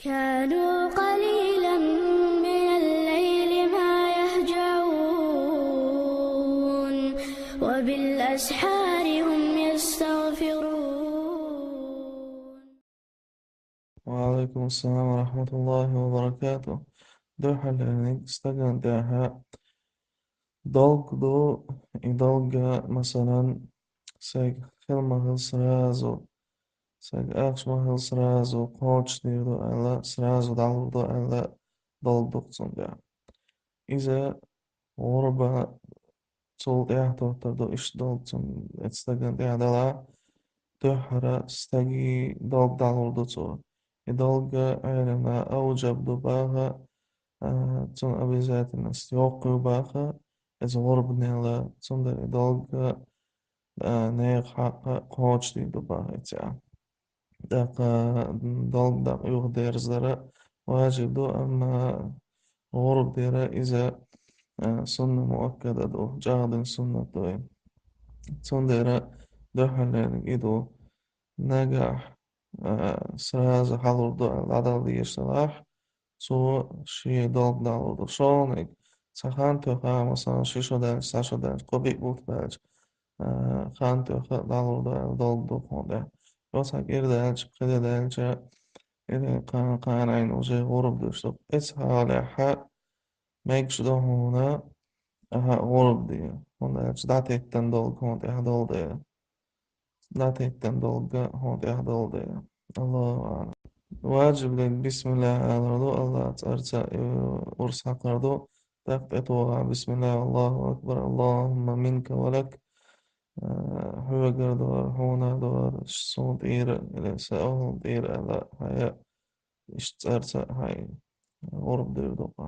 كانوا قليلا من الليل ما يهجعون وبالأسحار هم يستغفرون. وعليكم السلام ورحمة الله وبركاته. Doha learning stagan daha dolgdu dolga مثلا seg helma сразу seg axshma сразу coach diyordu alla сразу dalurdu alla dolduqsunga إذا غربة صوت tohtardu ish dolgsun stagan dala تحرى ستجي dolg dalurdu so dolga ayna أوجب دباغا zum обязательность يوقع إذا غرب نيلا zum dolga neer حق قوتش دي دباغا تاع داق dolg داق يغدير زرا واجب دو أما غرب ديرا إذا سنة مؤكدة دو جاغد سنة دو سندرة دو حلين إدو نجح سراز حضر دو العدل دي صلاح سو شي dolg dalurdu şoňyk sahan töka مثلا şişo däl saşo däl gobik bult däl han töka dalurdu doldu honda rosa girdäl çykdy dälçe ede kan ayn uje gorup düşdü es hala ha mekş do hona aha gorup diýe honda çdat etden dolgu honda doldu çdat etden dolgu honda doldu Allah واجب لك بسم الله أمرضو الله ترجع ورسع قرضو تقطع بسم الله الله أكبر اللهم منك ولك هو قردور هونا دور صوت إير إلى سأول إير ألا هيا اشترت هاي غرب دير دوقا